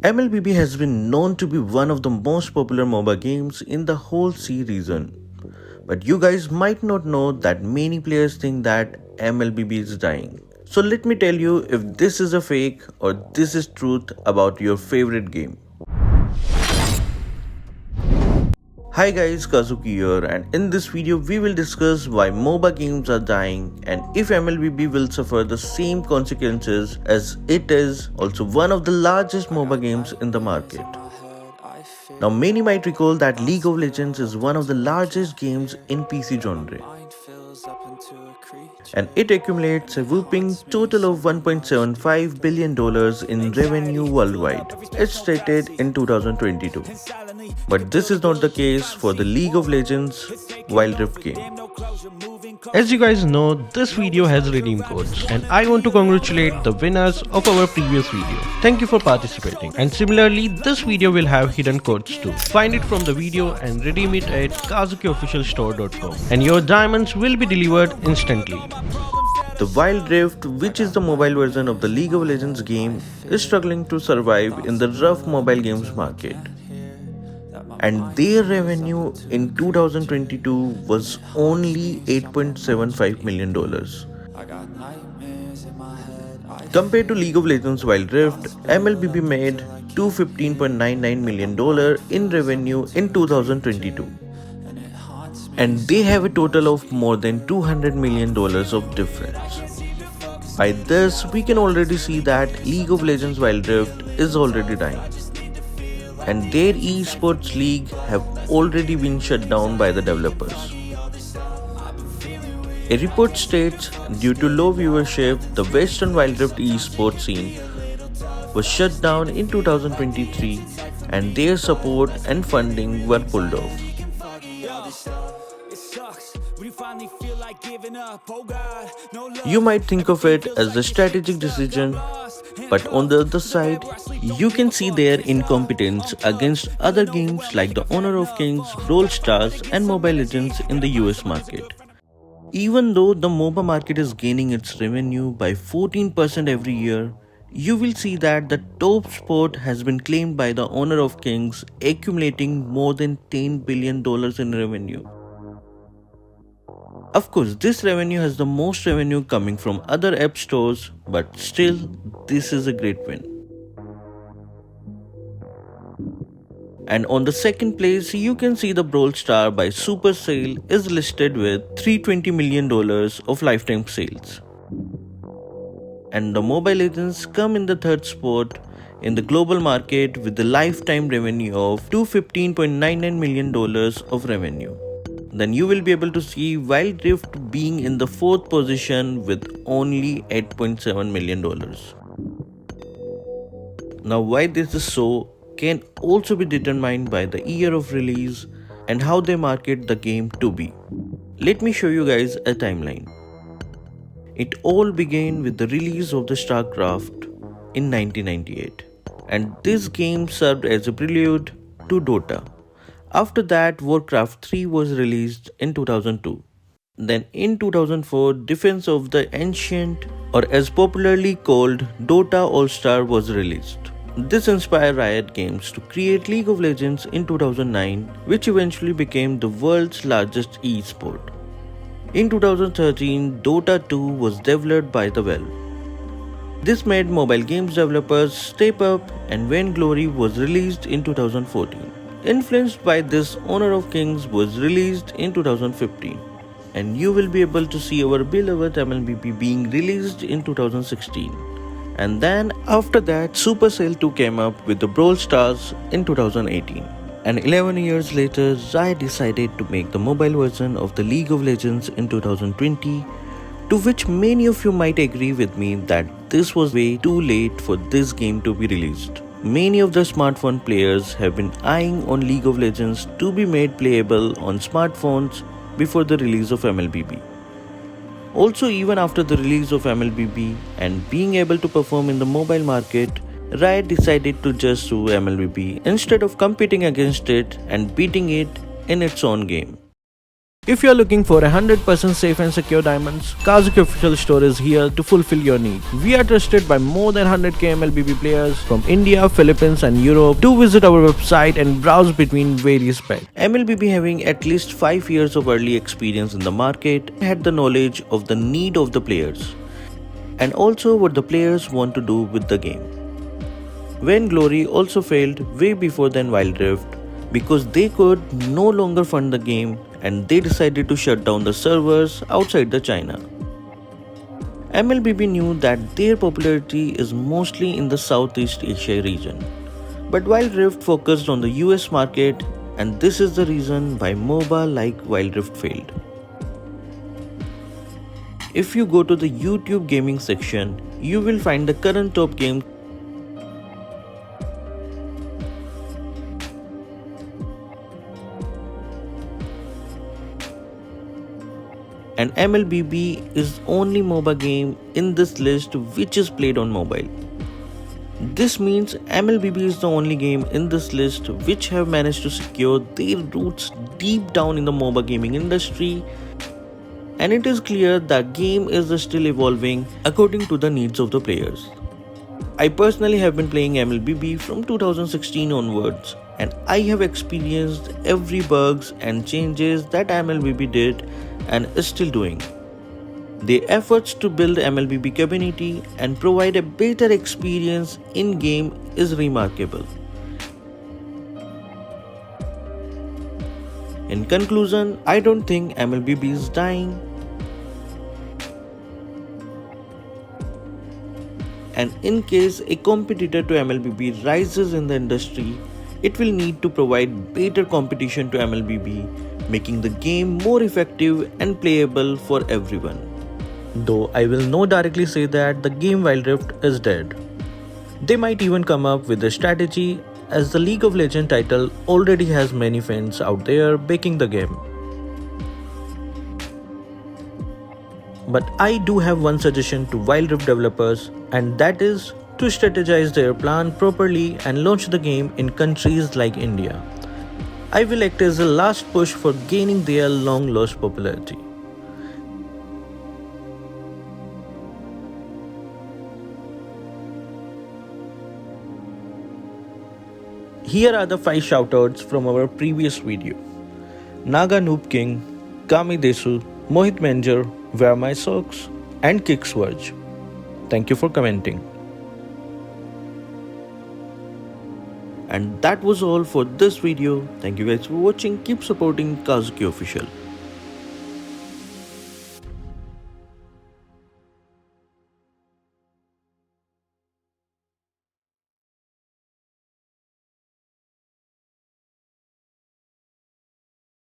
MLBB has been known to be one of the most popular MOBA games in the whole C region. But you guys might not know that many players think that MLBB is dying. So let me tell you if this is a fake or this is truth about your favorite game. Hi guys, Kazuki here, and in this video we will discuss why MOBA games are dying and if MLBB will suffer the same consequences as it is also one of the largest MOBA games in the market. Now many might recall that League of Legends is one of the largest games in PC genre. And it accumulates a whopping total of $1.75 billion in revenue worldwide, as stated in 2022. But this is not the case for the League of Legends Wild Rift game. As you guys know, this video has redeem codes and I want to congratulate the winners of our previous video. Thank you for participating, and similarly this video will have hidden codes too. Find it from the video and redeem it at Kazukiofficialstore.com and your diamonds will be delivered instantly. The Wild Rift, which is the mobile version of the League of Legends game, is struggling to survive in the rough mobile games market. And their revenue in 2022 was only $8.75 million. Compared to League of Legends Wild Rift, MLBB made $215.99 million in revenue in 2022. And they have a total of more than $200 million of difference. By this, we can already see that League of Legends Wild Rift is already dying. And their esports league have already been shut down by the developers. A report states due to low viewership, the Western Wild Rift esports scene was shut down in 2023 and their support and funding were pulled off. You might think of it as a strategic decision, but on the other side, you can see their incompetence against other games like the Honor of Kings, Brawl Stars and Mobile Legends in the US market. Even though the MOBA market is gaining its revenue by 14% every year, you will see that the top spot has been claimed by the Honor of Kings, accumulating more than $10 billion in revenue. Of course, this revenue has the most revenue coming from other app stores, but still, this is a great win. And on the second place, you can see the Brawl Star by Supercell is listed with $320 million of lifetime sales. And the Mobile Legends come in the third spot in the global market with the lifetime revenue of $215.99 million of revenue. Then you will be able to see Wild Rift being in the fourth position with only $8.7 million. Now why this is so can also be determined by the year of release and how they market the game to be. Let me show you guys a timeline. It all began with the release of the StarCraft in 1998, and this game served as a prelude to Dota. After that, Warcraft 3 was released in 2002. Then in 2004, Defense of the Ancient, or as popularly called Dota All-Star, was released. This inspired Riot Games to create League of Legends in 2009, which eventually became the world's largest esport. In 2013, Dota 2 was developed by the Valve. This made mobile games developers step up, and Vainglory was released in 2014. Influenced by this, Honor of Kings was released in 2015, and you will be able to see our beloved MLBB being released in 2016. And then after that, Supercell 2 came up with the Brawl Stars in 2018. And 11 years later, Riot decided to make the mobile version of the League of Legends in 2020, to which many of you might agree with me that this was way too late for this game to be released. Many of the smartphone players have been eyeing on League of Legends to be made playable on smartphones before the release of MLBB. Also, even after the release of MLBB and being able to perform in the mobile market, Riot decided to just sue MLBB instead of competing against it and beating it in its own game. If you're looking for 100% safe and secure diamonds, Kazuki Official Store is here to fulfill your need. We are trusted by more than 100k MLBB players from India, Philippines and Europe. Do visit our website and browse between various packs. MLBB, having at least 5 years of early experience in the market, had the knowledge of the need of the players and also what the players want to do with the game. When Glory also failed way before than Wild Rift because they could no longer fund the game and they decided to shut down the servers outside the China. MLBB knew that their popularity is mostly in the Southeast Asia region, but Wild Rift focused on the US market, and this is the reason why MOBA like Wild Rift failed. If you go to the YouTube gaming section, you will find the current top games and MLBB is only MOBA game in this list which is played on mobile. This means MLBB is the only game in this list which have managed to secure their roots deep down in the MOBA gaming industry, and it is clear that game is still evolving according to the needs of the players. I personally have been playing MLBB from 2016 onwards, and I have experienced every bugs and changes that MLBB did and is still doing. Their efforts to build MLBB community and provide a better experience in game is remarkable. In conclusion, I don't think MLBB is dying, and in case a competitor to MLBB rises in the industry, it will need to provide better competition to MLBB, making the game more effective and playable for everyone. Though I will not directly say that the game Wild Rift is dead. They might even come up with a strategy, as the League of Legends title already has many fans out there baking the game. But I do have one suggestion to Wild Rift developers, and that is to strategize their plan properly and launch the game in countries like India. I will act as a last push for gaining their long lost popularity. Here are the 5 shoutouts from our previous video: Naga Noob King, Kami Desu, Mohit Menjar, Wear My Socks, and Kickswurge. Thank you for commenting. And that was all for this video. Thank you guys for watching. Keep supporting Kazuki Official.